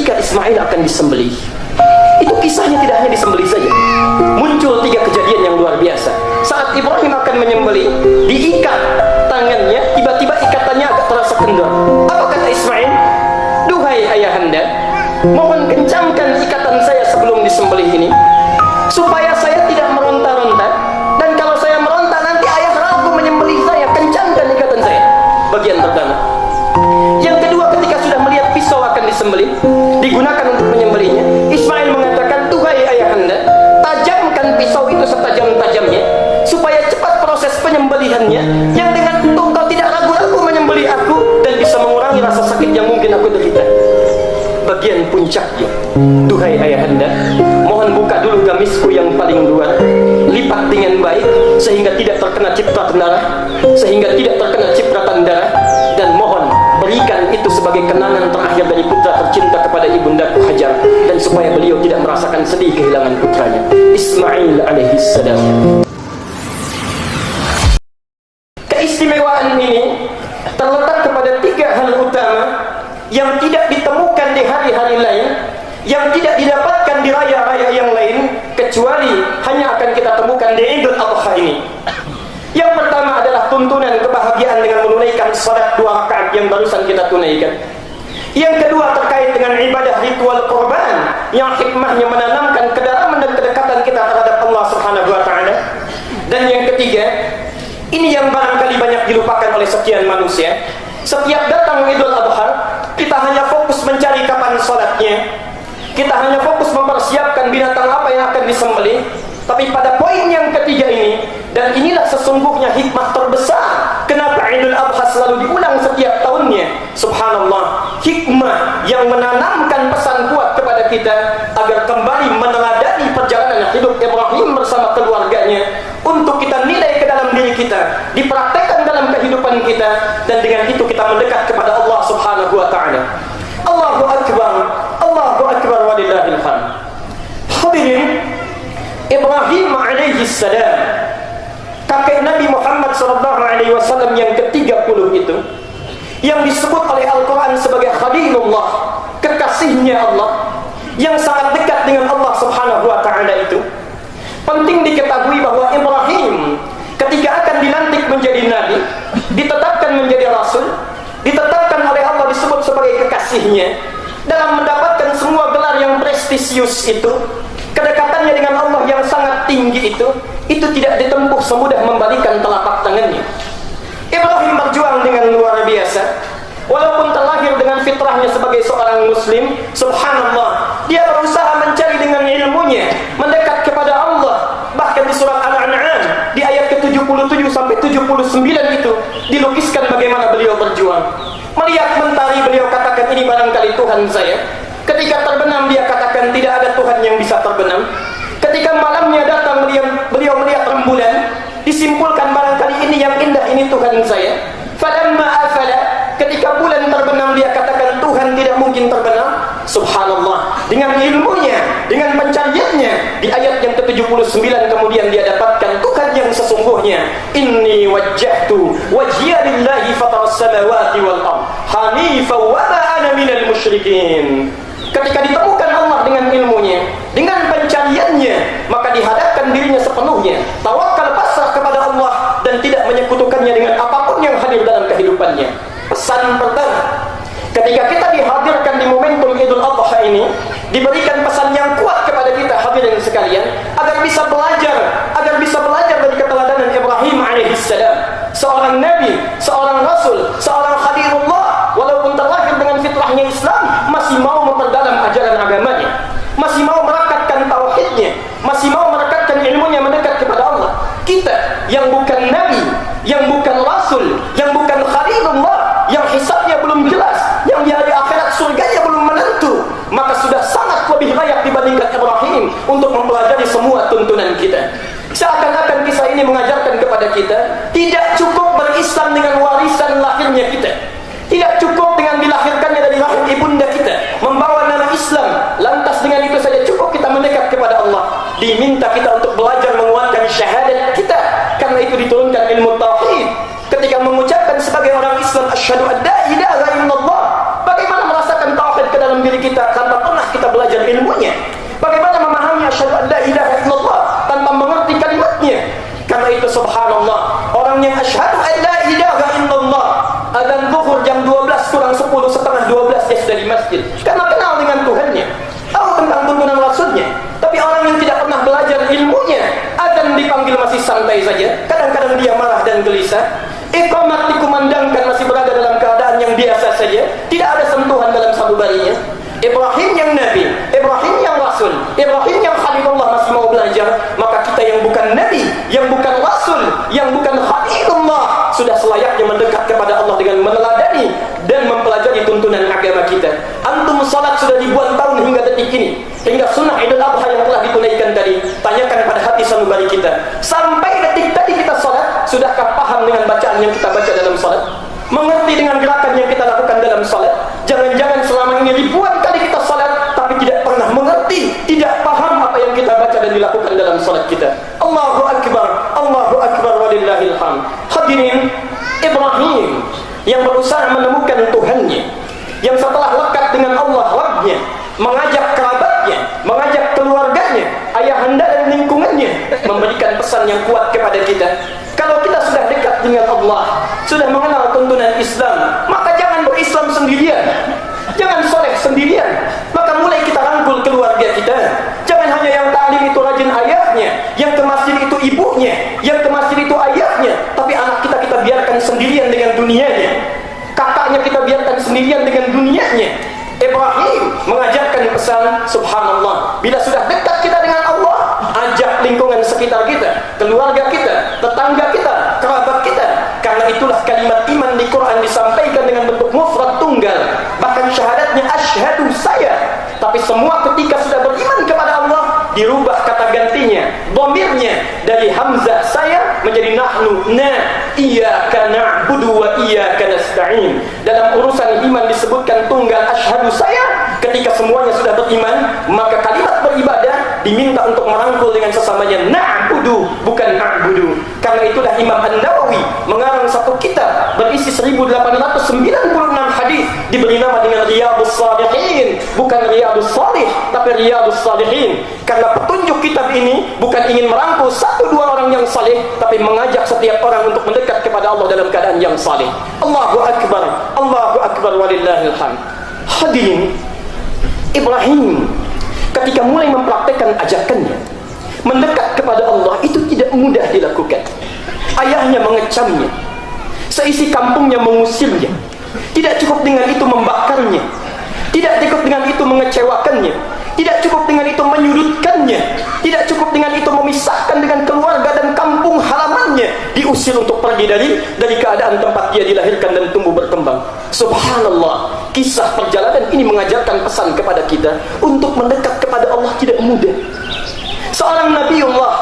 ketika Ismail akan disembelih, itu kisahnya tidak hanya disembelih saja. Muncul 3 kejadian yang luar biasa. Saat Ibrahim akan menyembelih, diikat tangannya, tiba-tiba ikatannya agak terasa kendor. Apa kata Ismail? Duhai ayahanda, mohon kencangkan ikatan saya sebelum disembelih ini, supaya saya tidak meronta-ronta. Dan kalau saya meronta, nanti ayah ragu menyembelih saya. Kencangkan ikatan saya. Bagian pertama. Yang kedua, ketika sudah melihat pisau akan disembelih, digunakan untuk menyembelihnya, Ismail mengatakan, duhai ayahanda, tajamkan pisau itu setajam-tajamnya, supaya cepat proses penyembelihannya, yang dengan itu engkau tidak ragu-ragu menyembelih aku, dan bisa mengurangi rasa sakit yang mungkin aku derita. Bagian puncaknya, duhai ayahanda, mohon buka dulu gamisku yang paling luar, lipat dengan baik, sehingga tidak terkena cipratan darah, dan mohon berikan itu sebagai kenangan terakhir dari putra tercinta kepada ibundaku Hajar, dan supaya beliau tidak merasakan sedih kehilangan putranya Ismail alaihissalam. Keistimewaan ini terletak kepada 3 hal utama yang tidak ditemukan di hari-hari lain, yang tidak didapatkan di raya-raya yang lain, kecuali hanya akan kita temukan di Idul Adha ini. Yang pertama adalah tuntunan kebahagiaan dengan menunaikan salat 2 rakaat yang barusan kita tunaikan. Yang kedua terkait dengan ibadah ritual korban, yang hikmahnya menanamkan kedalaman dan kedekatan kita terhadap Allah Subhanahu wa taala. Dan yang ketiga, ini yang barangkali banyak dilupakan oleh sekian manusia. Setiap datang Idul Adha, kita hanya fokus mencari kapan salatnya. Kita hanya fokus mempersiapkan binatang apa yang akan disembelih. Tapi pada poin yang ketiga ini, dan inilah sesungguhnya hikmah terbesar kenapa Idul Adha selalu diulang setiap tahunnya. Subhanallah, hikmah yang menanamkan pesan kuat kepada kita agar kembali meneladani perjalanan hidup Ibrahim bersama keluarganya, untuk kita nilai ke dalam diri kita, dipraktekkan dalam kehidupan kita, dan dengan itu kita mendekat kepada Allah Subhanahu wa taala. Allahu akbar, Allahu akbar walillahil hamd. Hadirin, Ibrahim alaihi salam, kakek Nabi Muhammad sallallahu alaihi wasallam yang ke-30 itu, yang disebut oleh Al-Quran sebagai Khalilullah, kekasihnya Allah, yang sangat dekat dengan Allah Subhanahu wa taala itu. Penting diketahui bahwa Ibrahim ketika akan dilantik menjadi nabi, ditetapkan menjadi rasul, ditetapkan oleh Allah disebut sebagai kekasihnya, dalam mendapatkan semua gelar yang prestisius itu, kedekatannya dengan Allah yang sangat tinggi itu tidak ditempuh semudah membalikan telapak tangannya. Ibrahim berjuang dengan luar biasa. Walaupun terlahir dengan fitrahnya sebagai seorang muslim, subhanallah, dia berusaha mencari dengan ilmunya, mendekat kepada Allah. Bahkan di surat Al-An'am, di ayat ke-77 sampai 79 itu, dilukiskan bagaimana beliau berjuang. Melihat mentari, beliau katakan, ini barangkali Tuhan saya. Ketika terbenam, dia katakan, tidak ada Tuhan yang bisa terbenam. Ketika malamnya datang, beliau melihat rembulan, disimpulkan barangkali ini yang indah, ini Tuhan saya. Falamma afala, ketika bulan terbenam, dia katakan, Tuhan tidak mungkin terbenam. Subhanallah, dengan ilmunya, dengan pencariannya, di ayat yang ke-79 kemudian dia dapatkan Tuhan yang sesungguhnya. Inni wajjahtu wajhiya lillahi fataras samawati wal ardh hanifa wa ma ana minal musyrikin. Ketika ditemukan Allah dengan ilmunya, dengan pencariannya, maka dihadapkan dirinya sepenuhnya, tawakal pasrah kepada Allah, dan tidak menyekutukannya dengan apapun yang hadir dalam kehidupannya. Pesan pertama, ketika kita dihadirkan di momentum Idul Adha ini, diberikan pesan yang kuat kepada kita hadirin sekalian, agar bisa belajar dari keteladanan Ibrahim alaihissalam, seorang nabi, seorang rasul, seorang khalilullah, walaupun terlahir dengan fitrahnya Islam, masih mau memperdalam ajaran agamanya, masih mau merekatkan tauhidnya, masih mau merekatkan ilmunya, mendekat kepada Allah. Kita yang bukan nabi, yang bukan rasul, yang bukan khalilullah, yang hisabnya belum jelas, yang di hari akhirat surganya belum menentu, maka sudah sangat lebih layak dibandingkan Ibrahim untuk mempelajari semua tuntunan kita. Seakan-akan kisah ini mengajarkan kepada kita, tidak cukup berislam dengan warisan lahirnya kita, tidak cukup dengan dilahirkannya dari rahim ibunda kita, membawa nama Islam, lantas dengan itu saja cukup kita mendekat kepada Allah. Diminta kita untuk belajar menguatkan syahadat kita, karena itu diturunkan ilmu tauhid. Ketika mengucapkan sebagai orang Islam, asyhadu an la ilaha illallah, bagaimana merasakan tauhid ke dalam diri kita? Karena kita belajar ilmunya? Bagaimana memahami asyhadu an la ilaha illallah tanpa mengerti kalimatnya? Karena itu subhanallah, orang yang asyhadu an la ilaha illallah, azan zuhur jam 12 kurang 10, setengah 12 dia sudah di masjid. Karena kenal dengan Tuhannya, tahu tentang tuntunan Rasulnya. Tapi orang yang tidak pernah belajar ilmunya, azan dipanggil masih santai saja. Kadang-kadang dia marah dan gelisah. Iqamat dikumandangkan masih berada dalam keadaan yang biasa saja, tidak ada sentuhan dalam sabubarinya. Ibrahim yang Nabi, Ibrahim yang Rasul, Ibrahim yang Khalilullah masih mau belajar. Maka kita yang bukan Nabi, yang bukan Rasul, yang bukan Khalilullah, sudah selayaknya mendekat kepada Allah dengan meneladani dan mempelajari tuntunan agama kita. Antum salat sudah ribuan tahun hingga detik ini, hingga sunnah Idul Adha yang telah ditunaikan tadi, tanyakan pada hati sanubari kita. Sampai detik tadi kita salat, sudahkah paham dengan bacaan yang kita baca dalam salat? Mengerti dengan gerakan yang kita lakukan dalam salat? Jangan-jangan selama ini ribuan kali kita salat, tapi tidak pernah mengerti, tidak paham apa yang kita baca dan dilakukan dalam salat kita. Allahu Akbar, Allahu Akbar walillahil hamd. Hadirin, Ibrahim yang berusaha menemukan Tuhannya, yang setelah lekat dengan Allah Rabbnya, mengajak kerabatnya, mengajak keluarganya, ayahanda dan lingkungannya, memberikan pesan yang kuat kepada kita. Kalau kita sudah dekat dengan Allah, sudah mengenal tuntunan Islam, maka jangan berislam sendirian, jangan soleh sendirian. Maka mulai kita rangkul keluarga kita. Jangan hanya yang taklim itu rajin ayahnya, yang ke masjid itu ibunya, yang ke masjid itu ayahnya, tapi anak kita biarkan sendirian dengan dunianya, kakaknya kita biarkan sendirian dengan dunianya. Ibrahim mengajarkan pesan, subhanallah, bila sudah dekat kita dengan Allah, ajak lingkungan sekitar kita, keluarga kita, tetangga kita, kerabat kita. Karena itulah kalimat iman di Quran disampaikan dengan bentuk mufrad tunggal, bahkan syahadatnya asyhadu saya. Tapi semua ketika sudah beriman kepada Allah, dirubah kata gantinya, dhamirnya dari hamzah saya menjadi nahnu, iyyaka na'budu wa iyyaka nasta'in. Dalam urusan iman disebutkan tunggal asyhadu saya. Ketika semuanya sudah beriman, maka kalimat beribadah diminta untuk merangkul dengan sesamanya, na'budu bukan na'budu. Karena itulah Imam An-Nawawi mengarang satu kitab berisi 1896 hadis, diberi nama dengan Riyadhus Shalihin, bukan Riyadhus Shalih tapi Riyadhus Shalihin. Karena petunjuk kitab ini bukan ingin merangkul satu dua orang yang saleh, tapi mengajak setiap orang untuk mendekat kepada Allah dalam keadaan yang saleh. Allahu Akbar, Allahu Akbar walillahil hamd. Hadirin, Ibrahim ketika mulai mempraktekkan ajakannya mendekat kepada Allah itu tidak mudah dilakukan. Ayahnya mengecamnya, seisi kampungnya mengusirnya. Tidak cukup dengan itu membakarnya, tidak cukup dengan itu mengecewakannya, tidak cukup dengan itu menyudutkannya, tidak cukup dengan itu memisahkan dengan keluarga dan kampung halamannya, diusir untuk pergi dari keadaan tempat dia dilahirkan dan tumbuh berkembang. Subhanallah, kisah perjalanan ini mengajarkan pesan kepada kita untuk mendekat kepada Allah tidak mudah. Seorang Nabiullah,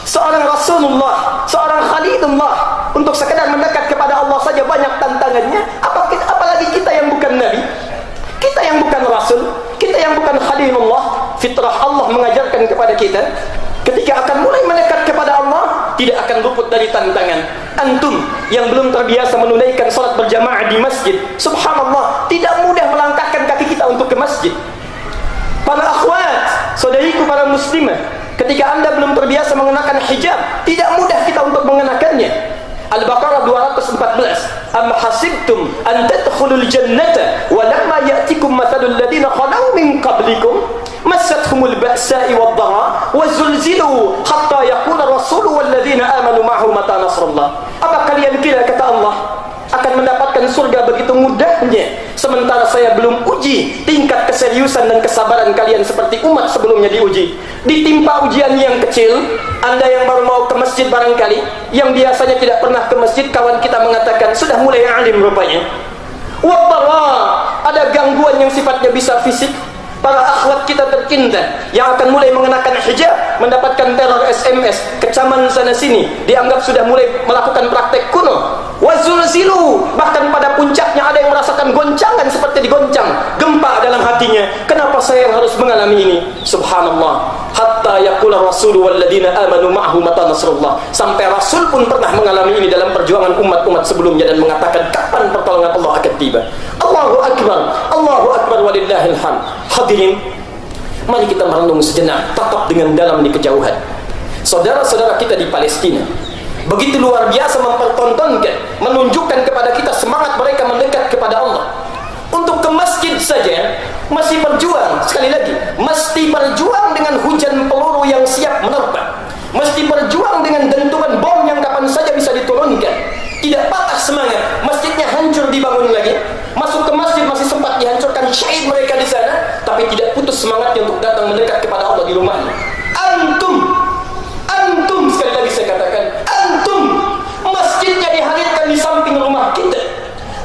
seorang Rasulullah, seorang Khalilullah, untuk sekedar mendekat kepada Allah saja banyak tantangannya. Apalagi kita yang bukan Nabi, kita yang bukan Rasul, kita yang bukan Khalilullah. Fitrah Allah mengajarkan kepada kita, ketika akan mulai mendekat kepada Allah, tidak akan luput dari tantangan. Antum yang belum terbiasa menunaikan salat berjamaah di masjid, subhanallah, tidak mudah melangkahkan kaki kita untuk ke masjid. Para akhwat, saudariku para muslimah, ketika anda belum terbiasa mengenakan hijab, tidak mudah kita untuk mengenakannya. Al-Baqarah 214. Am hasibtum an tadkhulul jannata wa lamma ya'tikum mathalul ladina khalu min qablikum massathumul ba'sa'i wad-dharra wa zulzilu hatta yaqula ar-rasul wal ladina amanu ma'ahu mata nasrullah. Apa kalian kira, kata Allah, akan mendapatkan surga begitu mudahnya, sementara saya belum uji tingkat keseriusan dan kesabaran kalian seperti umat sebelumnya diuji. Ditimpa ujian yang kecil, anda yang baru mau ke masjid barangkali, yang biasanya tidak pernah ke masjid, kawan kita mengatakan sudah mulai alim rupanya. Wadara, ada gangguan yang sifatnya bisa fisik. Para akhwat kita tercinta yang akan mulai mengenakan hijab mendapatkan teror SMS, kecaman sana sini, dianggap sudah mulai melakukan praktek kuno. Wazulzilu, bahkan pada puncaknya ada yang merasakan goncangan seperti digoncang, gempa dalam hatinya. Kenapa saya yang harus mengalami ini? Subhanallah. Hatta yaqula rasul wal ladina amanu ma'ahu mata nasrullah. Sampai Rasul pun pernah mengalami ini dalam perjuangan umat-umat sebelumnya dan mengatakan kapan pertolongan Allah akan tiba. Allahu Akbar, Allahu Akbar walillahil hamd. Hadirin, Mari kita merenung sejenak, tatap dengan dalam di kejauhan. Saudara-saudara kita di Palestina begitu luar biasa mempertontonkan, menunjukkan kepada kita semangat mereka mendekat kepada Allah. Untuk ke masjid saja masih berjuang, sekali lagi, mesti berjuang dengan hujan peluru yang siap menerpa, mesti berjuang dengan dentuman bom yang kapan saja bisa diturunkan. Tidak patah semangat, masjidnya hancur dibangun lagi, masuk ke masjid masih sempat dihancurkan, syahid mereka di sana, tapi tidak putus semangatnya untuk datang mendekat kepada Allah di rumahnya. Antum, sekali lagi saya katakan, antum, masjidnya dihadirkan di samping rumah kita,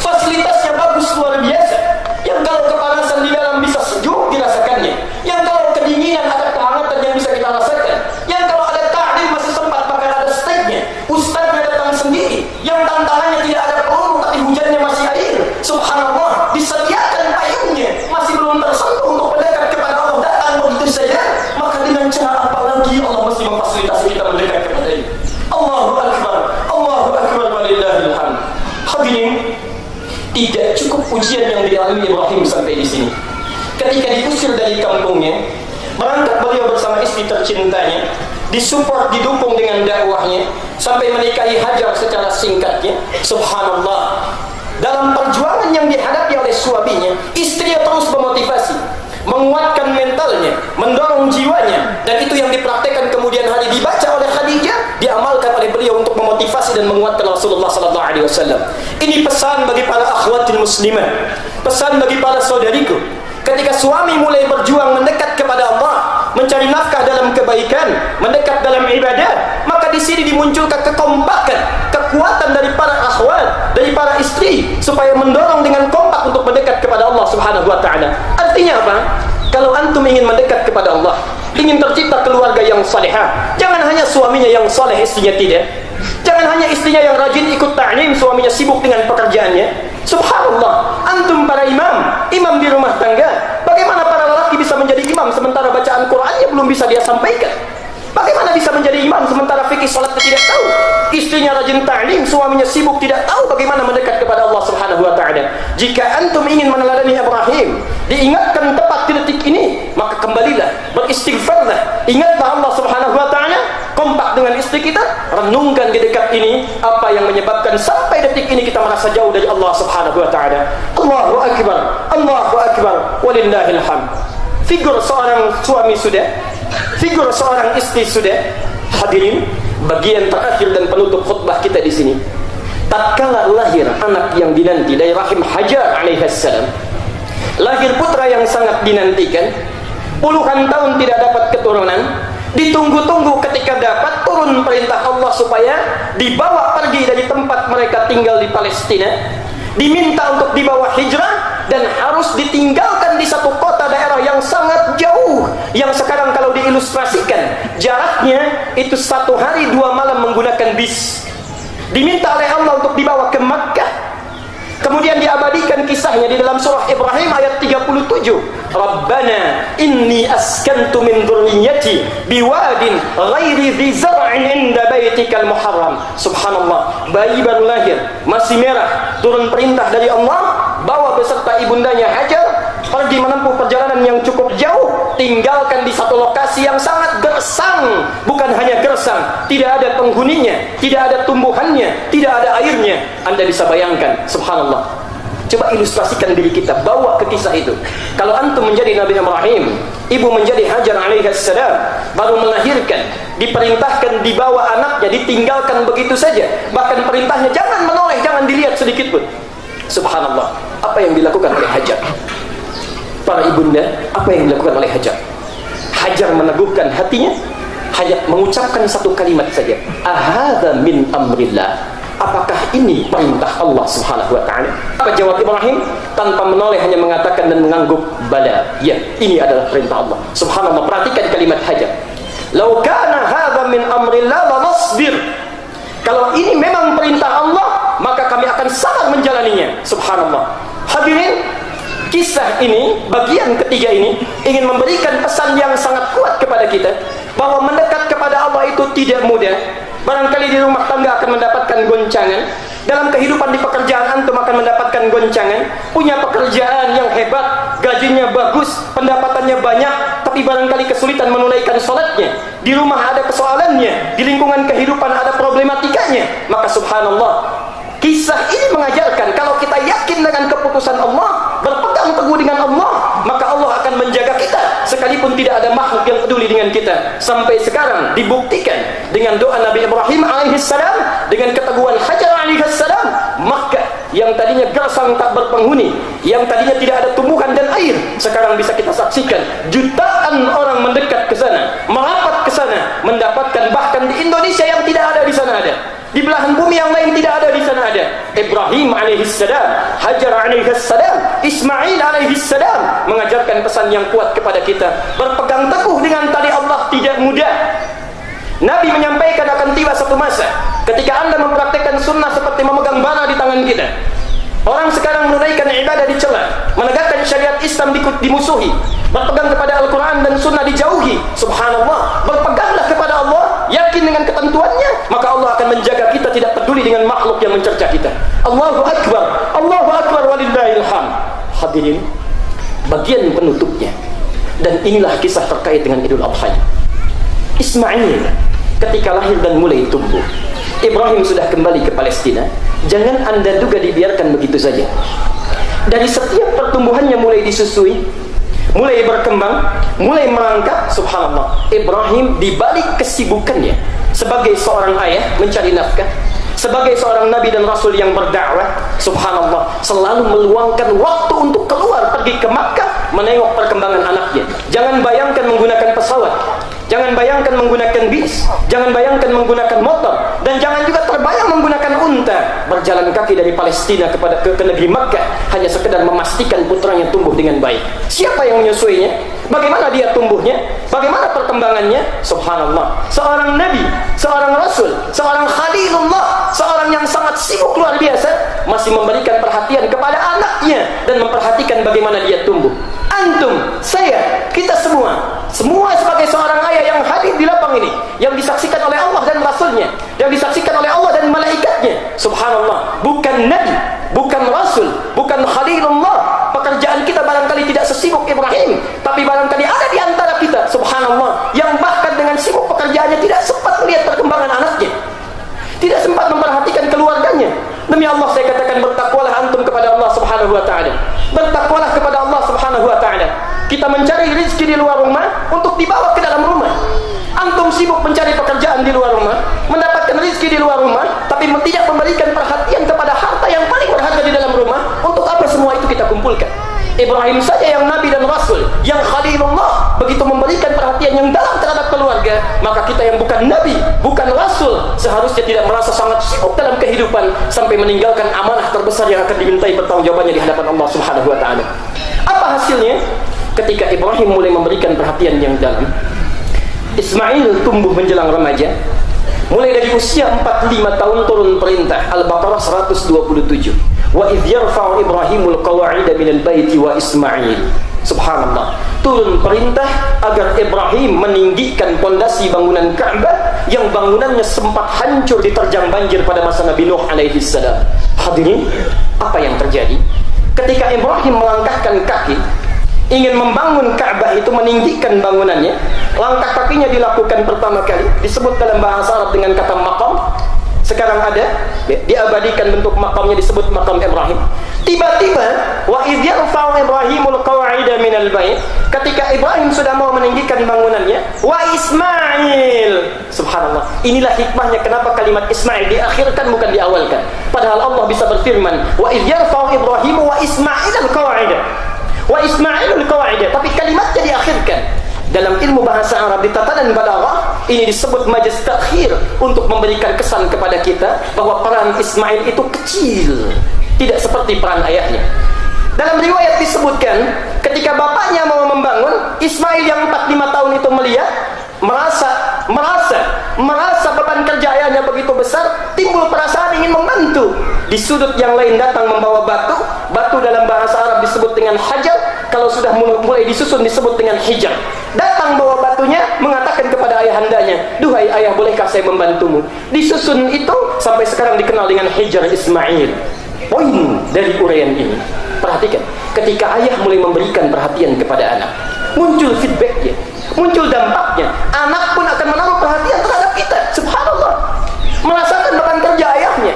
fasilitasnya bagus luar biasa, yang kalau kepanasan di dalam bisa sejuk dirasakannya, yang kalau kedinginan ada kehangatan yang bisa kita rasakan, yang kalau ada ta'lim masih sempat bahkan ada steaknya, ustadznya datang sendiri, yang tantangannya tidak ada peluru tapi hujannya masih air, subhanallah, disediakan payungnya, masih belum tersentuh untuk mendekat kepada Allah, datang begitu saja. Maka dengan cara apa lagi Allah mesti memfasilitasi kita mendekat kepada-Nya. Allahu Akbar, walillahil hamd. Hadirin, tidak cukup ujian yang dialami Ibrahim sampai di sini. Ketika diusir dari kampungnya, berangkat beliau bersama istri tercintanya, disupport, didukung dengan dakwahnya, sampai menikahi Hajar secara singkatnya. Subhanallah, dalam perjuangan yang dihadapi oleh suaminya, istrinya terus memotivasi, menguatkan mentalnya, mendorong jiwanya, dan itu yang dipraktekkan kemudian hari dibaca oleh Khadijah, diamalkan oleh beliau untuk memotivasi dan menguatkan Rasulullah SAW. Ini pesan bagi para akhwatil muslimah, pesan bagi para saudariku. Ketika suami mulai berjuang mendekat kepada Allah, mencari nafkah dalam kebaikan, mendekat dalam ibadah, maka di sini dimunculkan kekompakan, kekuatan dari para akhwat, dari para istri, supaya mendorong dengan kompak untuk mendekat kepada Allah Subhanahu wa Ta'ala. Artinya apa? Kalau antum ingin mendekat kepada Allah, ingin tercipta keluarga yang salihah, jangan hanya suaminya yang saleh, istrinya tidak. Jangan hanya istrinya yang rajin ikut ta'lim, suaminya sibuk dengan pekerjaannya. Subhanallah, antum para imam di rumah tangga, bagaimana para lelaki bisa menjadi imam sementara bacaan Qur'annya belum bisa dia sampaikan? Bagaimana bisa menjadi imam sementara fikih salatnya tidak tahu? Istrinya rajin ta'lim, suaminya sibuk tidak tahu bagaimana mendekat kepada Allah Subhanahu wa Ta'ala. Jika antum ingin meneladani Ibrahim, diingatkan tepat di detik ini, maka kembalilah, beristighfarlah, ingatlah Allah Subhanahu wa Ta'ala, kompak dengan istri kita, renungkan di dekat ini apa yang menyebabkan sampai detik ini kita merasa jauh dari Allah Subhanahu wa Ta'ala. Allahu Akbar, walillahil hamd. Figur seorang suami sudah, figur seorang istri sudah. Hadirin, bagian terakhir dan penutup khutbah kita di sini. Tatkala lahir anak yang dinanti dari rahim Hajar alaihissalam, lahir putra yang sangat dinantikan, puluhan tahun tidak dapat keturunan, ditunggu-tunggu ketika dapat turun perintah Allah supaya dibawa pergi dari tempat mereka tinggal di Palestina, diminta untuk dibawa hijrah, dan harus ditinggalkan di satu kota daerah yang sangat jauh, yang sekarang kalau diilustrasikan jaraknya itu 1 hari 2 malam menggunakan bis. Diminta oleh Allah untuk dibawa ke Makkah. Kemudian diabadikan kisahnya di dalam surah Ibrahim ayat 37. Rabbana inni askantu min dzurriyyati biwadin ghairi dzi zar'in 'inda baitikal muharram. Subhanallah, bayi baru lahir, masih merah, turun perintah dari Allah, bawa beserta ibundanya Hajar, pergi menempuh perjalanan yang cukup jauh, tinggalkan di satu lokasi yang sangat gersang. Bukan hanya gersang, tidak ada penghuninya, tidak ada tumbuhannya, tidak ada airnya. Anda bisa bayangkan, subhanallah. Coba ilustrasikan diri kita, bawa ke kisah itu. Kalau antum menjadi Nabi Ibrahim, ibu menjadi Hajar alaihissalam, baru melahirkan, diperintahkan dibawa anaknya, ditinggalkan begitu saja. Bahkan perintahnya jangan menoleh, jangan dilihat sedikit pun. Subhanallah, apa yang dilakukan oleh Hajar? Para ibunda, apa yang dilakukan oleh Hajar? Hajar meneguhkan hatinya, Hajar mengucapkan satu kalimat saja, ahadza min amrillah. Apakah ini perintah Allah Subhanahu wa Ta'ala? Apa jawab Ibrahim? Tanpa menoleh, hanya mengatakan dan mengangguk, bala, ya, ini adalah perintah Allah. Subhanallah, perhatikan kalimat Hajar. Lau kana hadza min amrillah lanasbir. Kalau ini memang perintah Allah, maka kami akan sabar menjalaninya. Subhanallah. Hadirin, kisah ini, bagian ketiga ini, ingin memberikan pesan yang sangat kuat kepada kita, bahwa mendekat kepada Allah itu tidak mudah. Barangkali di rumah tangga akan mendapatkan goncangan, dalam kehidupan di pekerjaan antum akan mendapatkan goncangan, punya pekerjaan yang hebat, gajinya bagus, pendapatannya banyak, tapi tapi barangkali kesulitan menunaikan salatnya, di rumah ada persoalannya, di lingkungan kehidupan ada problematikanya, maka subhanallah, kisah ini mengajarkan kalau kita yakin dengan keputusan Allah, berpegang teguh dengan Allah, maka Allah akan menjaga kita sekalipun tidak ada makhluk yang peduli dengan kita. Sampai sekarang dibuktikan dengan doa Nabi Ibrahim alaihissalam, dengan keteguhan Hajar alaihissalam. Maka yang tadinya gersang tak berpenghuni, yang tadinya tidak ada tumbuhan dan air, sekarang bisa kita saksikan jutaan orang mendekat ke sana, merapat ke sana, mendapatkan, bahkan di Indonesia yang tidak ada di sana ada, di belahan bumi yang lain tidak ada, di sana ada. Ibrahim alaihissalam, Hajar alaihissalam, Ismail alaihissalam mengajarkan pesan yang kuat kepada kita. Berpegang teguh dengan tali Allah tidak mudah. Nabi menyampaikan akan tiba satu masa ketika Anda mempraktekkan sunnah seperti memegang bana di tangan kita. Orang sekarang menunaikan ibadah dicela, menegakkan syariat Islam dimusuhi, berpegang kepada Al-Quran dan sunnah dijauhi. Subhanallah, berpeganglah kepada Allah, yakin dengan ketentuannya, maka Allah akan menjaga kita, tidak peduli dengan makhluk yang mencerca kita. Allahu Akbar, Allahu Akbar, walillahil hamd. Hadirin, bagian penutupnya, dan inilah kisah terkait dengan Idul Adha. Ismail ketika lahir dan mulai tumbuh, Ibrahim sudah kembali ke Palestina. Jangan Anda duga dibiarkan begitu saja. Dari setiap pertumbuhannya mulai disusui, mulai berkembang, mulai merangkak. Subhanallah, Ibrahim dibalik kesibukannya sebagai seorang ayah mencari nafkah, sebagai seorang nabi dan rasul yang berdakwah, subhanallah, selalu meluangkan waktu untuk keluar pergi ke Makkah menengok perkembangan anaknya. Jangan bayangkan menggunakan pesawat, jangan bayangkan menggunakan bis, jangan bayangkan menggunakan motor, dan jangan juga terbayang menggunakan unta. Berjalan kaki dari Palestina ke negeri Makkah hanya sekedar memastikan putranya tumbuh dengan baik. Siapa yang menyusuinya? Bagaimana dia tumbuhnya? Bagaimana perkembangannya? Subhanallah, seorang nabi, seorang rasul, seorang khalilullah, seorang yang sangat sibuk luar biasa, masih memberikan perhatian kepada anaknya dan memperhatikan bagaimana dia tumbuh. Antum, saya, kita semua sebagai seorang ayah yang hadir di lapang ini, yang disaksikan oleh Allah dan Rasulnya, yang disaksikan oleh Allah dan malaikatnya. Subhanallah, bukan nabi, bukan rasul, bukan khalilullah, pekerjaan kita barangkali tidak sesibuk Ibrahim, tapi barangkali ada di antara kita, subhanallah, yang bahkan dengan sibuk pekerjaannya tidak sempat melihat perkembangan anaknya, tidak sempat memperhatikan keluarganya. Demi Allah saya katakan, bertakwalah antum kepada Allah subhanahu wa ta'ala, bertakwalah kepada Allah subhanahu wa ta'ala. Kita mencari rezeki di luar rumah untuk dibawa ke dalam rumah. Antum sibuk mencari pekerjaan di luar rumah, mendapatkan rezeki di luar rumah, tapi tidak memberikan perhatian kepada harta yang paling berharga di dalam rumah. Untuk apa semua itu kita kumpulkan? Ibrahim saja yang nabi dan rasul, yang khalilullah, begitu memberikan perhatian yang dalam terhadap keluarga, maka kita yang bukan nabi, bukan rasul, seharusnya tidak merasa sangat sibuk dalam kehidupan sampai meninggalkan amanah terbesar yang akan dimintai pertanggungjawabannya di hadapan Allah subhanahu wa ta'ala. Apa hasilnya? Ketika Ibrahim mulai memberikan perhatian yang dalam, Ismail tumbuh menjelang remaja. Mulai dari usia 45 tahun turun perintah. Al-Baqarah 127. Wa idh yarfa'u Ibrahimul qawa'ida minal baiti wa Ismail. Subhanallah, turun perintah agar Ibrahim meninggikan pondasi bangunan Ka'bah yang bangunannya sempat hancur diterjang banjir pada masa Nabi Nuh alaihi salam. Hadirin, apa yang terjadi? Ketika Ibrahim melangkahkan kaki ingin membangun Ka'bah itu, meninggikan bangunannya, langkah kakinya dilakukan pertama kali, disebut dalam bahasa Arab dengan kata maqam. Sekarang ada, diabadikan bentuk makamnya, disebut makam Ibrahim. Tiba-tiba, wa idh yarfa'u Ibrahimul qawa'ida minal bait, ketika Ibrahim sudah mau meninggikan bangunannya, wa Ismail. Subhanallah, inilah hikmahnya kenapa kalimat Ismail diakhirkan bukan diawalkan. Padahal Allah bisa berfirman, wa idh yarfa'u Ibrahimu wa Ismailal qawa'ida, wa Ismailul qawa'ida, tapi kalimatnya diakhirkan. Dalam ilmu bahasa Arab di tatanan balaghah ini disebut majaz takhir, untuk memberikan kesan kepada kita bahwa peran Ismail itu kecil, tidak seperti peran ayahnya. Dalam riwayat disebutkan ketika bapaknya mau membangun, Ismail yang 45 tahun itu melihat, merasa beban kerja ayahnya begitu besar, timbul perasaan ingin membantu. Di sudut yang lain datang membawa batu dalam bahasa Arab disebut dengan hajar, kalau sudah mulai disusun disebut dengan hijar. Datang bawa batunya, mengatakan kepada ayahandanya, duhai ayah, bolehkah saya membantumu? Disusun itu sampai sekarang dikenal dengan hijar Ismail. Poin dari uraian ini, perhatikan, ketika ayah mulai memberikan perhatian kepada anak, muncul feedbacknya. muncul dampaknya. Anak pun akan menaruh perhatian terhadap kita. Subhanallah. Merasakan beban kerja ayahnya,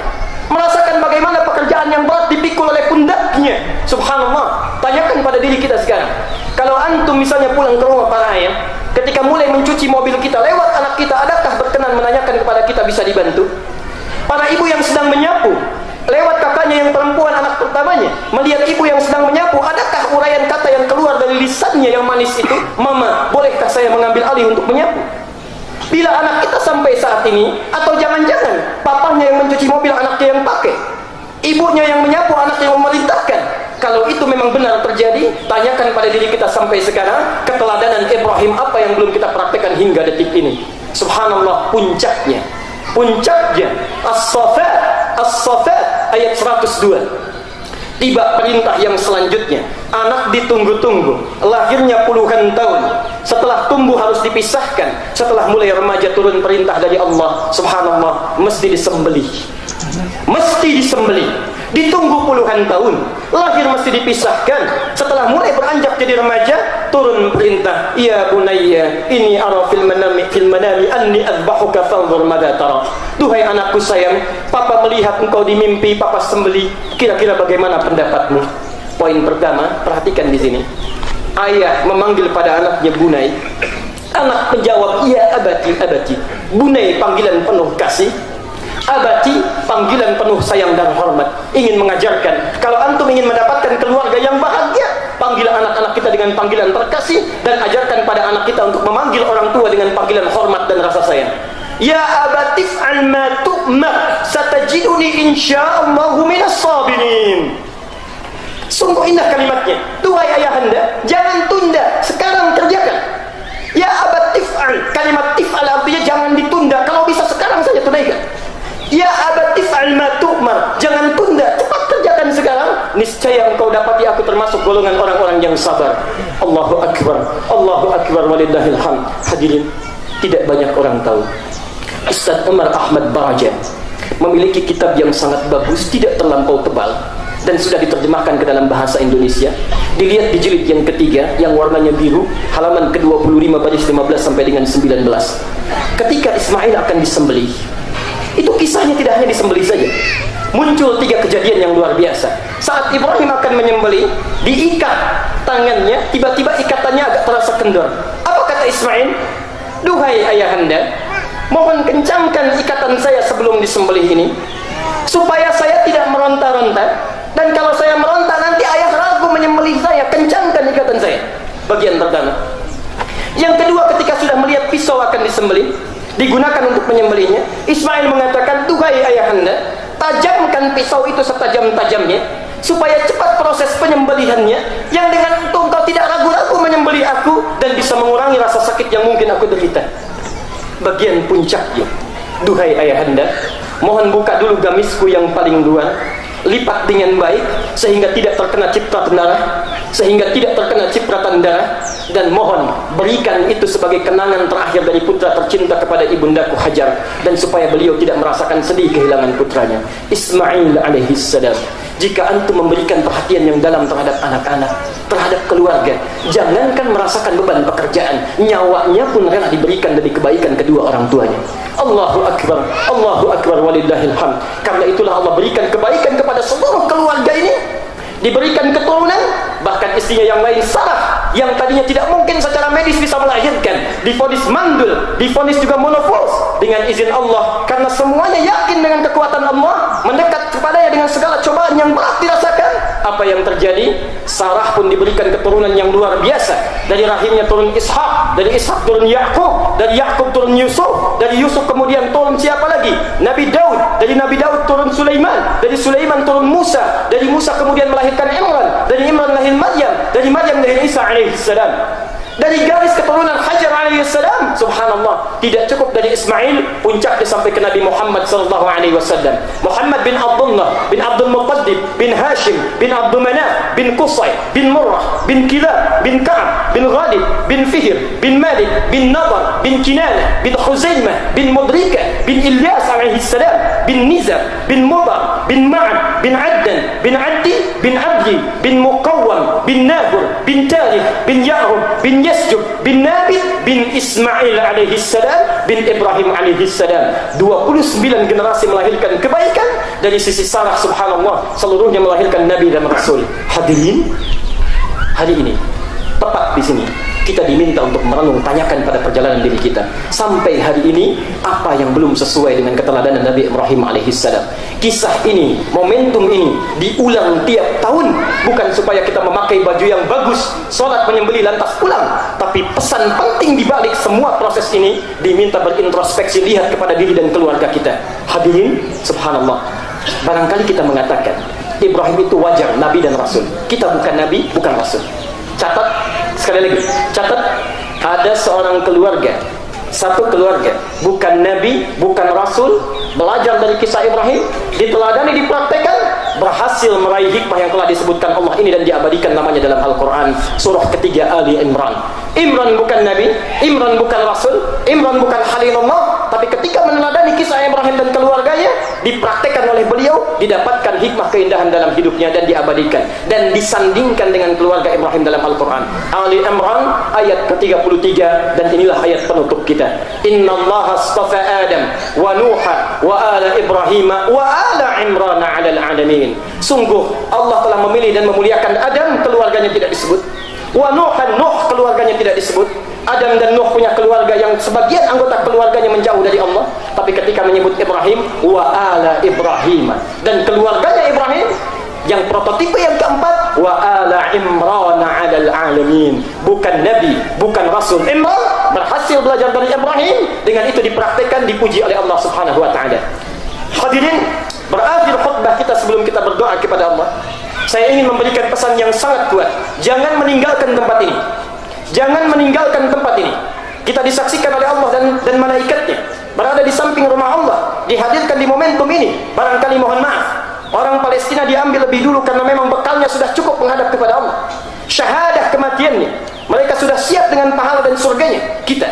merasakan bagaimana pekerjaan yang berat dipikul oleh pundaknya. Subhanallah. Tanyakan pada diri kita sekarang, kalau antum misalnya pulang ke rumah para ayah, ketika mulai mencuci mobil kita, lewat anak kita, adakah berkenan menanyakan kepada kita bisa dibantu? Para ibu yang sedang menyapu, lewat kakaknya yang perempuan, anak pertamanya, melihat ibu yang sedang menyapu, adakah uraian kata yang keluar dari lisannya yang manis itu, "Mama, bolehkah saya mengambil alih untuk menyapu?" Bila anak kita sampai saat ini, atau jangan-jangan papahnya yang mencuci mobil, anaknya yang pakai, ibunya yang menyapu, anaknya yang memerintahkan. Kalau itu memang benar terjadi, tanyakan pada diri kita sampai sekarang, keteladanan Ibrahim apa yang belum kita praktekkan hingga detik ini. Subhanallah, puncaknya As-Saffat, As-Saffat ayat 102. Tiba perintah yang selanjutnya, anak ditunggu-tunggu, lahirnya puluhan tahun, setelah tumbuh harus dipisahkan, setelah mulai remaja turun perintah dari Allah. Subhanallah, mesti disembelih, ditunggu puluhan tahun, lahir mesti dipisahkan, setelah mulai beranjak jadi remaja turun perintah, "Ya bunayya inni ara fil manami anni adbahuka fanzur madza tara." Duhai anakku sayang, papa melihat engkau di mimpi, papa sembelih, kira-kira bagaimana pendapatmu? Poin pertama, perhatikan di sini. Ayah memanggil pada anaknya bunay. Anak menjawab, "Ya abati, abati." Bunay panggilan penuh kasih, abati panggilan penuh sayang dan hormat. Ingin mengajarkan, kalau antum ingin mendapatkan keluarga yang bahagia, panggil anak-anak kita dengan panggilan terkasih, dan ajarkan pada anak kita untuk memanggil orang tua dengan panggilan hormat dan rasa sayang. "Ya abati fa'al ma tu'mar satajiduni insyaallahu minas sabirin." Sungguh indah kalimatnya. Duhai ayahanda, jangan tunda, sekarang kerjakan. Ya abati fa'al, kalimat tif'al artinya jangan ditunda, kalau bisa sekarang saja tunaikan. Ya abati fa'al ma tu'mar, jangan tunda, cepat kerjakan sekarang, niscaya engkau dapati aku termasuk golongan orang-orang yang sabar. Allahu akbar, Allahu akbar, walillahil hamd. Hadirin, tidak banyak orang tahu, Ustaz Umar Ahmad Baraja memiliki kitab yang sangat bagus, tidak terlampau tebal, dan sudah diterjemahkan ke dalam bahasa Indonesia. Dilihat di jilid yang ketiga yang warnanya biru, halaman ke-25 baris 15 sampai dengan 19. Ketika Ismail akan disembelih, itu kisahnya tidak hanya disembelih saja, muncul 3 kejadian yang luar biasa. Saat Ibrahim akan menyembelih, diikat tangannya, tiba-tiba ikatannya agak terasa kendor. Apa kata Ismail? "Duhai ayahanda, mohon kencangkan ikatan saya sebelum disembelih ini, supaya saya tidak meronta-ronta, dan kalau saya meronta nanti ayah ragu menyembelih saya. Kencangkan ikatan saya." Bagian pertama. Yang kedua, ketika sudah melihat pisau akan disembelih, digunakan untuk menyembelihnya, Ismail mengatakan, "Duhai ayahanda, tajamkan pisau itu setajam-tajamnya, supaya cepat proses penyembelihannya, yang dengan itu engkau tidak ragu-ragu menyembelih aku, dan bisa mengurangi rasa sakit yang mungkin aku derita." Bagian puncaknya, "Duhai ayahanda, mohon buka dulu gamisku yang paling luar, lipat dengan baik sehingga tidak terkena cipratan darah, dan mohon berikan itu sebagai kenangan terakhir dari putra tercinta kepada ibundaku Hajar, dan supaya beliau tidak merasakan sedih kehilangan putranya Ismail alaihissalam." Jika antum memberikan perhatian yang dalam terhadap anak-anak, terhadap keluarga, jangankan merasakan beban pekerjaan, nyawanya pun rela diberikan dari kebaikan kedua orang tuanya. Allahu akbar, Allahu akbar, walillahil hamd. Karena itulah Allah berikan kebaikan kepada seluruh keluarga ini, diberikan keturunan, bahkan istrinya yang lain Sarah, yang tadinya tidak mungkin secara medis bisa melahirkan, divonis mandul, divonis juga monofos, dengan izin Allah, karena semuanya yakin dengan kekuatan Allah, mendekat kepadanya dengan segala cobaan yang berat dirasakan. Apa yang terjadi? Sarah pun diberikan keturunan yang luar biasa. Dari rahimnya turun Ishak, dari Ishak turun Yakub, dari Yakub turun Yusuf, dari Yusuf kemudian turun siapa lagi? Nabi Daud, dari Nabi Daud turun Sulaiman, dari Sulaiman turun Musa, dari Musa kemudian melahirkan Imran, dari Imran lahir Maryam, dari Maryam lahir Isa alaihissalam. Dari garis keturunan Hajar alaihissalam, subhanallah, tidak cukup dari Ismail, puncaknya sampai ke Nabi Muhammad sallallahu alaihi wasallam. Muhammad bin Abdullah bin Abdul Muttalib bin Hashim bin Abdul Manaf bin Qusay bin Murrah bin Kilab bin Ka'ab bin Ghalib bin Fihr bin Malik bin Nadar bin Kinanah bin Khuzaimah bin Mudrika bin Ilyas alaihissalam bin Nizar bin Mudar bin Ma'ad bin Addan bin Addi bin Abdi bin Muqawwam bin Nahur bin Tarikh bin Ya'rub bin Yasjub bin Nabit bin Ismail alaihissalam bin Ibrahim alaihissalam. 29 generasi melahirkan kebaikan. Dari sisi Sarah, subhanallah, seluruhnya melahirkan Nabi dan Rasul. Hadirin, hari ini tepat di sini kita diminta untuk merenung, tanyakan pada perjalanan diri kita sampai hari ini, apa yang belum sesuai dengan keteladanan Nabi Ibrahim alaihissalam. Kisah ini, momentum ini diulang tiap tahun, bukan supaya kita memakai baju yang bagus, sholat menyembelih lantas pulang, tapi pesan penting di balik semua proses ini diminta berintrospeksi, lihat kepada diri dan keluarga kita. Hadirin, subhanallah, barangkali kita mengatakan Ibrahim itu wajar Nabi dan Rasul, kita bukan Nabi, bukan Rasul. Catat, sekali lagi, catat, ada seorang keluarga, satu keluarga, bukan Nabi, bukan Rasul, belajar dari kisah Ibrahim, diteladani, dipraktekkan, berhasil meraih hikmah yang telah disebutkan Allah ini dan diabadikan namanya dalam Al-Quran, surah ketiga Ali Imran. Imran bukan Nabi, Imran bukan Rasul, Imran bukan Khalilullah, tapi ketika meneladani kisah Ibrahim dan keluarganya, dipraktekkan oleh beliau, didapatkan hikmah keindahan dalam hidupnya dan diabadikan dan disandingkan dengan keluarga Ibrahim dalam Al-Quran. Ali Imran ayat ke-33, dan inilah ayat penutup kita. Innallaha astafa Adam wa Nuha wa ala Ibrahim wa ala Imran 'alal 'alamin. Sungguh Allah telah memilih dan memuliakan Adam, keluarganya tidak disebut. Wa Nuhan, Nuh keluarganya tidak disebut. Adam dan Nuh punya keluarga yang sebagian anggota keluarganya menjauh dari Allah, tapi ketika menyebut Ibrahim, wa ala Ibrahim, dan keluarganya Ibrahim yang prototipe yang keempat, wa ala Imran 'alal 'alamin. Bukan Nabi, bukan Rasul. Imran berhasil belajar dari Ibrahim, dengan itu dipraktekkan, dipuji oleh Allah Subhanahu wa taala. Hadirin, berakhir khutbah kita sebelum kita berdoa kepada Allah, saya ingin memberikan pesan yang sangat kuat. Jangan meninggalkan tempat ini. Jangan meninggalkan tempat ini. Kita disaksikan oleh Allah dan malaikatnya, berada di samping rumah Allah, dihadirkan di momentum ini. Barangkali mohon maaf, orang Palestina diambil lebih dulu karena memang bekalnya sudah cukup menghadap kepada Allah. Syahadah kematiannya, mereka sudah siap dengan pahala dan surganya. Kita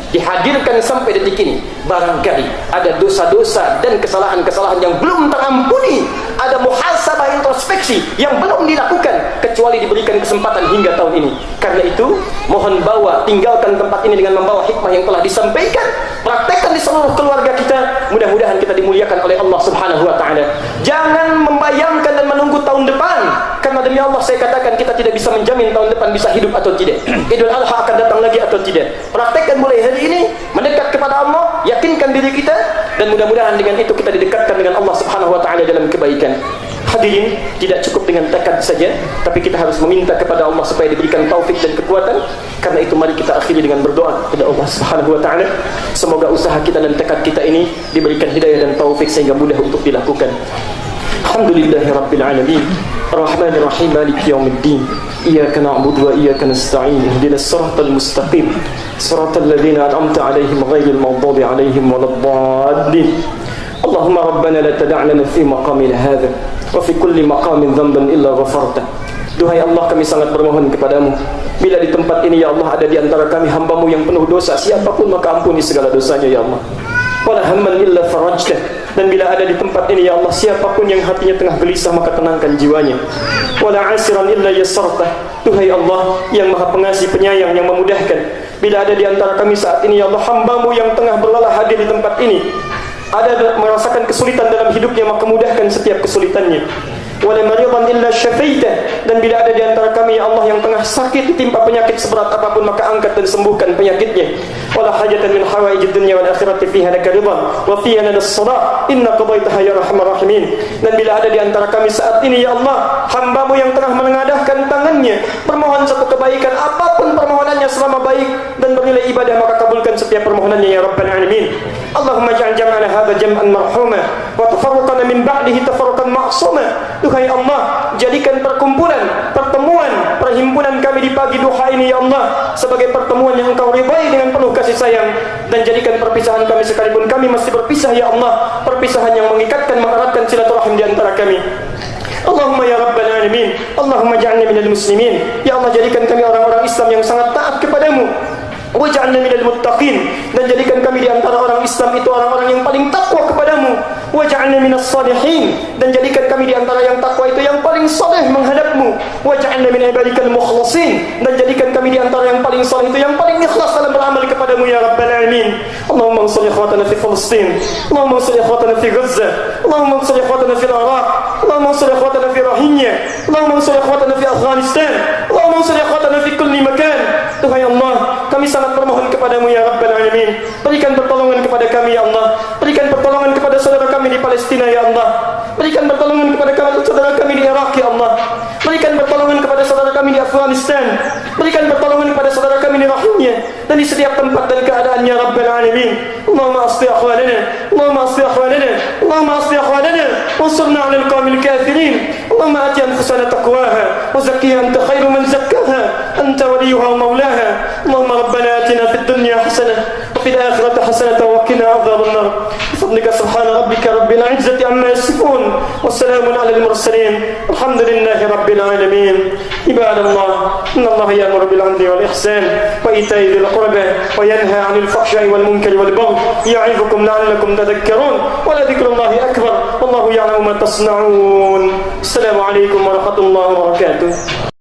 dihadirkan sampai detik ini, barangkali ada dosa-dosa dan kesalahan-kesalahan yang belum terampuni, ada muhasabah introspeksi yang belum dilakukan kecuali diberikan kesempatan hingga tahun ini. Karena itu, mohon tinggalkan tempat ini dengan membawa hikmah yang telah disampaikan, praktekkan di seluruh keluarga kita. Mudah-mudahan kita dimuliakan oleh Allah Subhanahu wa taala. Jangan membayangkan dan menunggu tahun depan, karena demi Allah saya katakan kita tidak bisa menjamin tahun depan bisa hidup atau tidak. Idul Adha akan datang lagi atau tidak. Praktekkan mulai hari ini, mendekat kepada Allah, yakinkan diri kita, dan mudah-mudahan dengan itu kita didekatkan dengan Allah Subhanahu wa taala dalam kebaikan. Hadirin, tidak cukup dengan tekad saja, tapi kita harus meminta kepada Allah supaya diberikan taufik dan kekuatan. Karena itu mari kita akhiri dengan berdoa kepada Allah Subhanahu wa taala. Semoga usaha kita dan tekad kita ini diberikan hidayah dan taufik sehingga mudah untuk dilakukan. Alhamdulillahirabbil alamin. Ar-Rahmanir Rahim, Maliki yaumiddin. Iyyaka na'budu wa iyyaka nasta'in. Ihdinas siratal mustaqim. Siratal ladzina an'amta 'alaihim ghairil maghdubi 'alaihim waladdallin. Allahumma rabbana la tada' lana fi maqamina hadha wa fi kulli maqamin dhanban illa ghafarta. Duhai Allah, kami sangat bermohon kepadamu, bila di tempat ini ya Allah ada di antara kami hamba-Mu yang penuh dosa, siapapun maka ampuni segala dosanya ya Allah. Wala hamman illa farajtah, dan bila ada di tempat ini ya Allah siapapun yang hatinya tengah gelisah maka tenangkan jiwanya. Wala asiran illa yassartah, Duhai Allah yang Maha Pengasih Penyayang yang memudahkan, bila ada di antara kami saat ini ya Allah hamba-Mu yang tengah berlelah hadir di tempat ini, ada merasakan kesulitan dalam hidupnya maka mudahkan setiap kesulitannya. Wala maridan illa syafaitah, dan bila ada di antara kami ya Allah yang tengah sakit ditimpa penyakit seberat apapun maka angkat dan sembuhkan penyakitnya. Wala hajatan min hawaijid dunya wal akhirati fiha laka ridwan wa fiha lana as-salah inna qadaitaha ya arhamar rahimin. Dan bila ada di antara kami saat ini ya Allah hamba-Mu yang tengah menengadahkan tangannya bermohon satu kebaikan, apapun permohonannya selama baik dan bernilai ibadah maka kabulkan setiap permohonannya ya rabbal alamin. Allahumma ja'al jam'ana hadza jam'an marhuma wa tafarraqana min ba'dihi tafarruqan ma'suma. Duhai Allah, jadikan perkumpulan, pertemuan, perhimpunan kami di pagi duha ini ya Allah sebagai pertemuan yang Engkau ridai dengan penuh kasih sayang, dan jadikan perpisahan kami sekalipun kami masih berpisah ya Allah perpisahan yang mengikatkan, mengeratkan silaturahim di antara kami. Allahumma ya rabbal alamin, Allahumma ja'alna minal muslimin. Ya Allah, jadikan kami orang-orang Islam yang sangat taat kepadamu. Waj'alna minal muttaqin, dan jadikan kami di antara orang Islam itu orang-orang yang paling takwa kepadamu. Waj'alna minas salihin, dan jadikan kami di antara yang takwa itu yang paling saleh menghadap-Mu. Waj'alna min ibadikal mukhlasin, dan jadikan kami di antara yang paling saleh itu yang paling ikhlas dalam beramal kepadamu ya Rabbal Alamin. Allahumma ansur ikhwatana fi Palestin, Allahumma ansur ikhwatana fi Gaza, Allahumma ansur ikhwatana fi Iraq, Allahumma ansur ikhwatana fi Rohingya, Allahumma ansur ikhwatana fi Afghanistan, Allahumma ansur ikhwatana fi kulli makan. Tuhai Allah, kami sangat bermohon kepadamu ya Rabbal Alamin, berikan pertolongan kepada kami ya Allah, berikan pertolongan kepada saudara kami di Palestina ya Allah, berikan pertolongan kepada saudara kami di Iraq ya Allah, berikan pertolongan kepada saudara kami di Afghanistan, berikan pertolongan kepada saudara kami di Rohingya dan di setiap tempat dan keadaan ya Rabbal Alamin. Allahumma asli akhwanana, Allahumma asli akhwanana, Allahumma asli akhwanana, wansurna 'alal qawmil kafirin. Allahumma ati anfusana taqwaha wa zakkiha anta khairu man zakkaha anta waliyuha wa mawlaha. Allahumma rabbana atina fid dunya hasanah wa fil akhirati hasanah wa qina adhaban nar. Bifadlika subhana rabbika rabbil 'izzati amma yasifun wa salamun 'alal mursalin. Alhamdulillahi rabbil alamin. Ibadallah, innallaha ya'muru bil 'adli wal ihsan wa ita'i dhil qurba wa yanha 'anil fahsya'i wal munkari wal baghi ya'idukum la'allakum tadhakkarun. Wa la dhikrullahi akbar wallahu ya'lamu ma tasna'un. Assalamu alaikum warahmatullahi wabarakatuh.